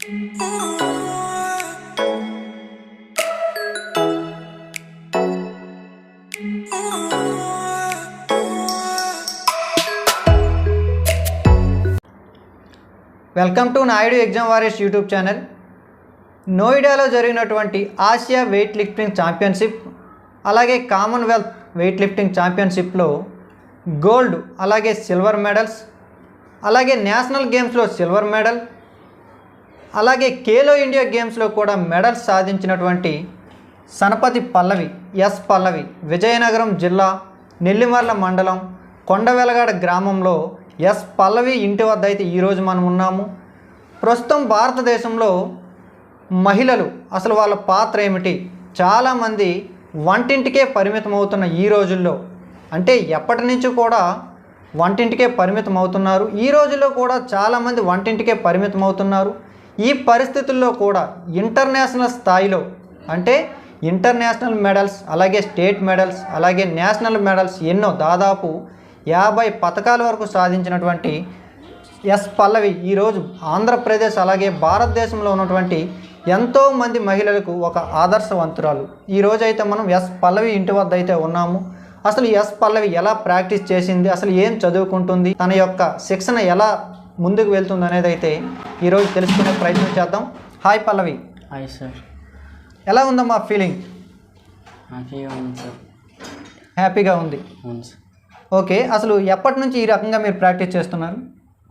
Welcome to Naidu exam warriors YouTube channel. నోయిడాలో జరిగినటువంటి Asia weight lifting championship అలాగే Commonwealth weight lifting ఛాంపియన్షిప్లో gold అలాగే సిల్వర్ మెడల్స్, అలాగే నేషనల్ గేమ్స్లో సిల్వర్ మెడల్, అలాగే ఖేలో ఇండియా గేమ్స్లో కూడా మెడల్స్ సాధించినటువంటి సనపతి పల్లవి ఎస్ పల్లవి విజయనగరం జిల్లా నెల్లిమర్ల మండలం కొండవెలగాడ గ్రామంలో ఎస్ పల్లవి ఇంటి వద్ద అయితే ఈరోజు మనం ఉన్నాము. ప్రస్తుతం భారతదేశంలో మహిళలు అసలు వాళ్ళ పాత్ర ఏమిటి, చాలామంది వంటింటికే పరిమితం అవుతున్న ఈ రోజుల్లో, అంటే ఎప్పటి నుంచి కూడా వంటింటికే పరిమితం అవుతున్నారు. ఈ రోజుల్లో కూడా చాలామంది వంటింటికే పరిమితం అవుతున్నారు. ఈ పరిస్థితుల్లో కూడా ఇంటర్నేషనల్ స్థాయిలో అంటే ఇంటర్నేషనల్ మెడల్స్, అలాగే స్టేట్ మెడల్స్, అలాగే నేషనల్ మెడల్స్ ఎన్నో దాదాపు 50 పథకాల వరకు సాధించినటువంటి ఎస్ పల్లవి ఈరోజు ఆంధ్రప్రదేశ్ అలాగే భారతదేశంలో ఉన్నటువంటి ఎంతోమంది మహిళలకు ఒక ఆదర్శవంతురాలు. ఈరోజు అయితే మనం ఎస్ పల్లవి ఇంటి వద్ద అయితే ఉన్నాము. అసలు ఎస్ పల్లవి ఎలా ప్రాక్టీస్ చేసింది, అసలు ఏం చదువుకుంటుంది, తన యొక్క శిక్షణ ఎలా ముందుకు వెళ్తుంది అనేది అయితే ఈరోజు తెలుసుకునే ప్రయత్నం చేద్దాం. హాయ్ పల్లవి. Hi sir. ఎలా ఉందమ్మా ఫీలింగ్? హ్యాపీగా ఉంది సార్. హ్యాపీగా ఉంది. అవును సార్. ఓకే, అసలు ఎప్పటి నుంచి ఈ రకంగా మీరు ప్రాక్టీస్ చేస్తున్నారు?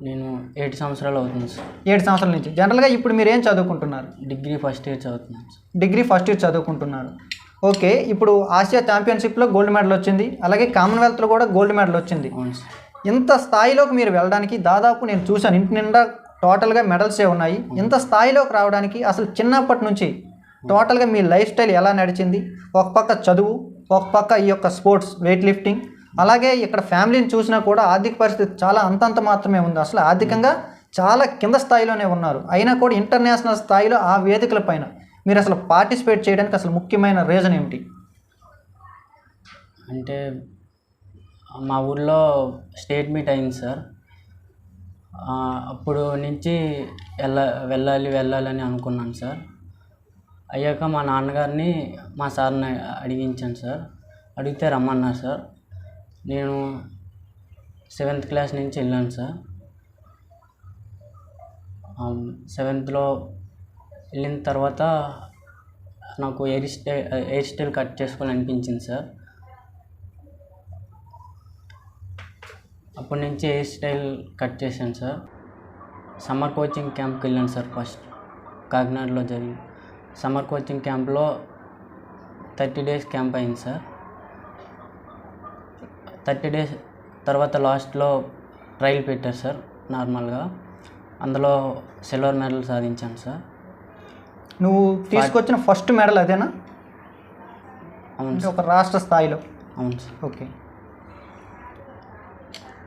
నేను 7 సంవత్సరాలు అవుతుంది సార్. 7 సంవత్సరాల నుంచి. జనరల్గా ఇప్పుడు మీరు ఏం చదువుకుంటున్నారు? డిగ్రీ ఫస్ట్ ఇయర్ చదువుతున్నాను సార్. డిగ్రీ ఫస్ట్ ఇయర్ చదువుకుంటున్నారు. ఓకే, ఇప్పుడు ఆసియా ఛాంపియన్షిప్లో గోల్డ్ మెడల్ వచ్చింది, అలాగే కామన్వెల్త్లో కూడా గోల్డ్ మెడల్ వచ్చింది. అవును సార్. ఇంత స్థాయిలోకి మీరు వెళ్ళడానికి దాదాపు నేను చూశాను, ఇంటి నిండా టోటల్గా మెడల్సే ఉన్నాయి. ఇంత స్థాయిలోకి రావడానికి అసలు చిన్నప్పటి నుంచి టోటల్గా మీ లైఫ్ స్టైల్ ఎలా నడిచింది? ఒక పక్క చదువు, ఒక పక్క ఈ యొక్క స్పోర్ట్స్ వెయిట్ లిఫ్టింగ్, అలాగే ఇక్కడ ఫ్యామిలీని చూసినా కూడా ఆర్థిక పరిస్థితి చాలా అంతంత మాత్రమే ఉంది. అసలు ఆర్థికంగా చాలా కింద స్థాయిలోనే ఉన్నారు. అయినా కూడా ఇంటర్నేషనల్ స్థాయిలో ఆ వేదికల పైన మీరు అసలు పార్టిసిపేట్ చేయడానికి అసలు ముఖ్యమైన రీజన్ ఏమిటి? అంటే మా ఊర్లో స్టేట్ మీట్ అయింది సార్. అప్పుడు నుంచి వెళ్ళాలని అనుకున్నాను సార్. అయ్యాక మా నాన్నగారిని మా సార్ని అడిగించాను సార్. అడిగితే రమ్మన్నారు సార్. నేను 7th క్లాస్ నుంచి వెళ్ళాను సార్. 7thలో వెళ్ళిన తర్వాత నాకు హెయిర్ స్టైల్ కట్ చేసుకోవాలని అనిపించింది సార్. అప్పటి నుంచి హెయిర్ స్టైల్ కట్ చేశాను సార్. సమ్మర్ కోచింగ్ క్యాంప్కి వెళ్ళాను సార్. ఫస్ట్ కాకినాడలో జరిగింది సమ్మర్ కోచింగ్ క్యాంప్లో 30 డేస్ క్యాంప్ అయింది సార్. 30 డేస్ తర్వాత లాస్ట్లో ట్రయల్ పెట్టారు సార్ నార్మల్గా. అందులో సిల్వర్ మెడల్ సాధించాను సార్. నువ్వు తీసుకొచ్చిన ఫస్ట్ మెడల్ అదేనా? అవును సార్. ఒక రాష్ట్ర స్థాయిలో? అవును సార్. ఓకే.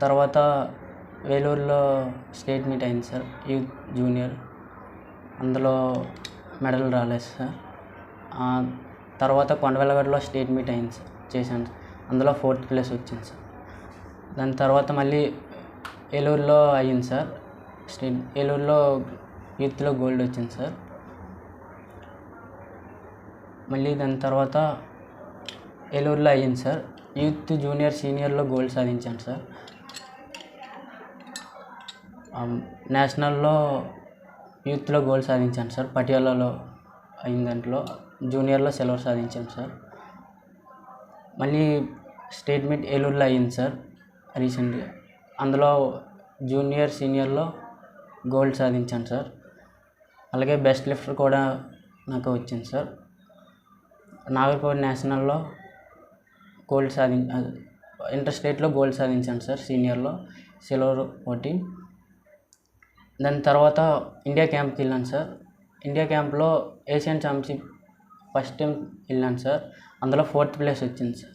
తర్వాత వేలూరులో స్టేట్ మీట్ అయింది సార్, యూత్ జూనియర్. అందులో మెడల్ రాలేదు సార్. తర్వాత కొండవెలగడలో స్టేట్ మీట్ అయింది సార్, చేశాను. అందులో 4th ప్లేస్ వచ్చింది సార్. దాని తర్వాత మళ్ళీ ఏలూరులో అయ్యింది సార్. ఏలూరులో యూత్లో గోల్డ్ వచ్చింది సార్. మళ్ళీ దాని తర్వాత ఏలూరులో అయ్యింది సార్. యూత్ జూనియర్ సీనియర్లో గోల్డ్ సాధించాను సార్. నేషనల్లో యూత్లో గోల్డ్ సాధించాను సార్. పటియాలలో అయిన దాంట్లో జూనియర్లో సిల్వర్ సాధించాను సార్. మళ్ళీ స్టేట్ మీట్ ఏలూరులో అయ్యింది సార్ రీసెంట్గా. అందులో జూనియర్ సీనియర్లో గోల్డ్ సాధించాను సార్. అలాగే బెస్ట్ లిఫ్టర్ కూడా నాకు వచ్చింది సార్. నాగర్కోట నేషనల్లో గోల్డ్ ఇంటర్ స్టేట్లో గోల్డ్ సాధించాను సార్. సీనియర్లో సిల్వర్ 14. దాని తర్వాత ఇండియా క్యాంప్కి వెళ్ళాను సార్. ఇండియా క్యాంప్లో ఏషియన్ ఛాంపియన్షిప్ ఫస్ట్ టైం వెళ్ళాను సార్. అందులో 4th ప్లేస్ వచ్చింది సార్.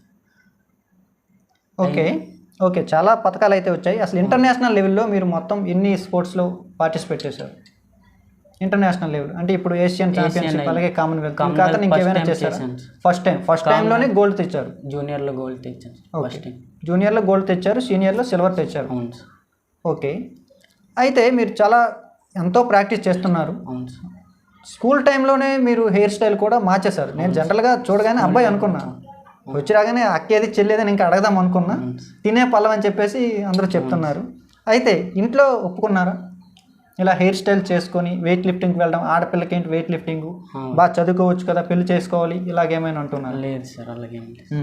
ఓకే ఓకే, చాలా పథకాలు అయితే వచ్చాయి. అసలు ఇంటర్నేషనల్ లెవెల్లో మీరు మొత్తం ఎన్ని స్పోర్ట్స్లో పార్టిసిపేట్ చేశారు? ఇంటర్నేషనల్ లెవెల్ అంటే ఇప్పుడు ఏషియన్ ఛాంపియన్షిప్ అలాగే కామన్వెల్త్ కాక ఇంకేమైనా చేశారు? ఫస్ట్ టైంలోనే గోల్డ్ తెచ్చారు. జూనియర్లో గోల్డ్ తెచ్చాను ఫస్ట్ టైం. జూనియర్లో గోల్డ్ తెచ్చారు, సీనియర్లో సిల్వర్ తెచ్చారు. అవును సార్. ఓకే, అయితే మీరు చాలా ఎంతో ప్రాక్టీస్ చేస్తున్నారు. అవును సార్. స్కూల్ టైంలోనే మీరు హెయిర్ స్టైల్ కూడా మార్చేశారు. నేను జనరల్గా చూడగానే అబ్బాయి అనుకున్నా, వచ్చి రాగానే అక్కేది చెల్లేదని ఇంకా అడగదాం అనుకున్నా, తినే పళ్ళం అని చెప్పేసి అందరూ చెప్తున్నారు. అయితే ఇంట్లో ఒప్పుకున్నారా ఇలా హెయిర్ స్టైల్ చేసుకొని వెయిట్ లిఫ్టింగ్కి వెళ్ళడం? ఆడపిల్లకి ఏంటి వెయిట్ లిఫ్టింగ్, బాగా చదువుకోవచ్చు కదా, పెళ్లి చేసుకోవాలి, ఇలాగేమైనా అంటున్నారు? లేదు సార్, అలాగేం లేదు.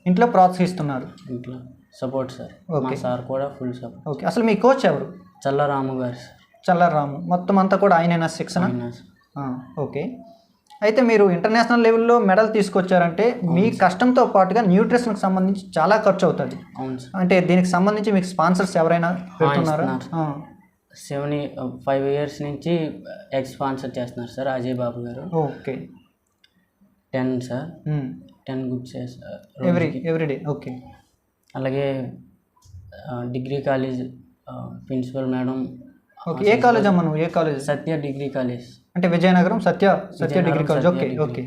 ఇంట్లో ప్రోత్సహిస్తున్నారు, ఇంట్లో సపోర్ట్ సార్. మా సార్ కూడా ఫుల్ సపోర్ట్. ఓకే. అసలు మీ కోచ్ ఎవరు? చల్లరాము గారు సార్. చల్లరాము. మొత్తం అంతా కూడా ఆయనైనా శిక్షణ? ఓకే. అయితే మీరు ఇంటర్నేషనల్ లెవెల్లో మెడల్ తీసుకొచ్చారంటే మీ కష్టంతో పాటుగా న్యూట్రిషన్కి సంబంధించి చాలా ఖర్చు అవుతుంది. అవును సార్. అంటే దీనికి సంబంధించి మీకు స్పాన్సర్స్ ఎవరైనా పెడుతున్నారా? 5 years నుంచి ఎక్స్ స్పాన్సర్ చేస్తున్నారు sir, Ajay Babu garu. Okay. 10 sir, 10 goods everyday. Okay. అలాగే degree college principal madam. Okay. ఏ కాలేజ్ అమ్మా నువ్వు? ఏ కాలేజ్? Satya degree college. అంటే Vizianagaram Satya degree college. Okay. Okay.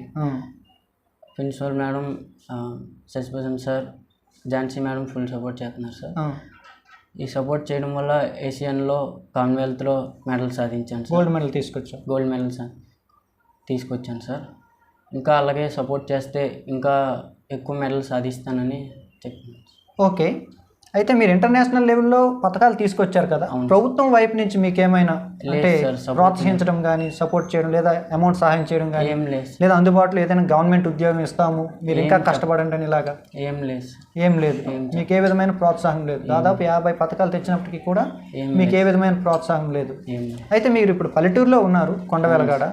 Principal madam, Shashibhushan sir, Jhansi madam full support చేస్తున్నారు సార్. ఈ సపోర్ట్ చేయడం వల్ల ఏషియన్లో, కామన్వెల్త్లో మెడల్ సాధించాను సార్. గోల్డ్ మెడల్ తీసుకొచ్చాను. గోల్డ్ మెడల్ తీసుకొచ్చాను సార్. ఇంకా అలాగే సపోర్ట్ చేస్తే ఇంకా ఎక్కువ మెడల్ సాధిస్తానని చెప్తున్నాను. ఓకే. అయితే మీరు ఇంటర్నేషనల్ లెవెల్లో పథకాలు తీసుకొచ్చారు కదా, ప్రభుత్వం వైపు నుంచి మీకు ఏమైనా అంటే ప్రోత్సహించడం కానీ, సపోర్ట్ చేయడం, లేదా అమౌంట్ సహాయం చేయడం కానీ ఏం లేదు, లేదా అందుబాటులో ఏదైనా గవర్నమెంట్ ఉద్యోగం ఇస్తాము మీరు ఇంకా కష్టపడండి అని ఇలాగా ఏం లేదు? ఏం లేదు. మీకు ఏ విధమైన ప్రోత్సాహం లేదు. దాదాపు 50 పథకాలు తెచ్చినప్పటికీ కూడా మీకు ఏ విధమైన ప్రోత్సాహం లేదు. అయితే మీరు ఇప్పుడు పల్లెటూరులో ఉన్నారు, కొండవేలగాడ.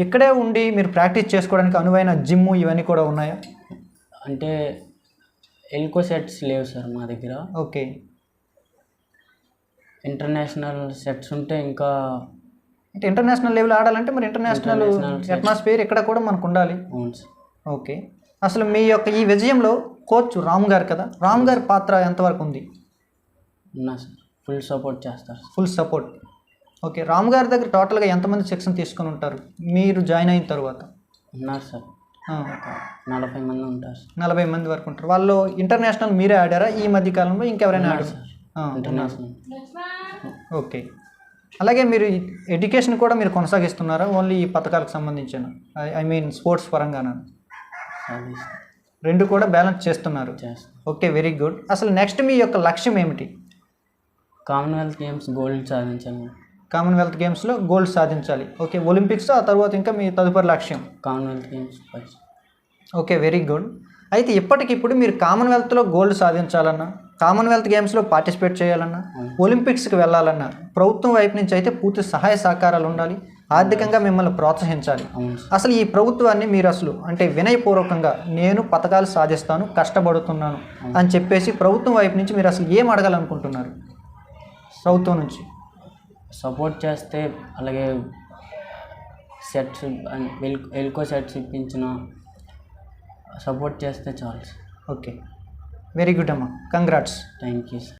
ఇక్కడే ఉండి మీరు ప్రాక్టీస్ చేసుకోవడానికి అనువైన జిమ్ ఇవన్నీ కూడా ఉన్నాయా? అంటే ఎల్కో సెట్స్ లేవు సార్ మా దగ్గర. ఓకే. ఇంటర్నేషనల్ సెట్స్ ఉంటే ఇంకా, అంటే ఇంటర్నేషనల్ లెవెల్ ఆడాలంటే మరి ఇంటర్నేషనల్ అట్మాస్ఫియర్ ఇక్కడ కూడా మనకు ఉండాలి. అవును సార్. ఓకే. అసలు మీ యొక్క ఈ విజయంలో కోచ్ రామ్ గారు కదా, రామ్ గారి పాత్ర ఎంతవరకు ఉంది? ఉన్నా సార్, ఫుల్ సపోర్ట్ చేస్తారు. Full support. ఓకే. రామ్ గారి దగ్గర టోటల్గా ఎంతమంది శిక్షణ తీసుకొని ఉంటారు మీరు జాయిన్ అయిన తర్వాత? ఉన్నారు సార్, 40 మంది ఉంటారు. 40 మంది వరకు ఉంటారు. వాళ్ళు ఇంటర్నేషనల్ మీరే ఆడారా ఈ మధ్య కాలంలో? ఇంకెవరైనా ఆడారు? ఇంటర్నేషనల్. ఓకే. అలాగే మీరు ఎడ్యుకేషన్ కూడా మీరు కొనసాగిస్తున్నారా? ఓన్లీ ఈ పథకాలకు సంబంధించిన ఐ మీన్ స్పోర్ట్స్ పరంగానా? రెండు కూడా బ్యాలెన్స్ చేస్తున్నారు. Okay, very good. అసలు నెక్స్ట్ మీ యొక్క లక్ష్యం ఏమిటి? కామన్వెల్త్ గేమ్స్ గోల్డ్ సాధించాలి. కామన్వెల్త్ గేమ్స్లో గోల్డ్ సాధించాలి. ఓకే. ఒలింపిక్స్ ఆ తర్వాత ఇంకా మీ తదుపరి లక్ష్యం Commonwealth games. Okay, very good. అయితే ఇప్పటికిప్పుడు మీరు కామన్వెల్త్లో గోల్డ్ సాధించాలన్నా, కామన్వెల్త్ గేమ్స్లో పార్టిసిపేట్ చేయాలన్నా, ఒలింపిక్స్కి వెళ్ళాలన్నా ప్రభుత్వం వైపు నుంచి అయితే పూర్తి సహాయ సహకారాలు ఉండాలి, ఆర్థికంగా మిమ్మల్ని ప్రోత్సహించాలి. అసలు ఈ ప్రభుత్వాన్ని మీరు అసలు అంటే వినయపూర్వకంగా నేను పథకాలు సాధిస్తాను, కష్టపడుతున్నాను అని చెప్పేసి ప్రభుత్వం వైపు నుంచి మీరు అసలు ఏం అడగాలనుకుంటున్నారు? ప్రభుత్వం నుంచి సపోర్ట్ చేస్తే, అలాగే సెట్స్ ఎల్కో సెట్స్ ఇప్పించిన సపోర్ట్ చేస్తే చాలు. ఓకే, వెరీ గుడ్ అమ్మా, కంగ్రాట్స్. Thank you sir.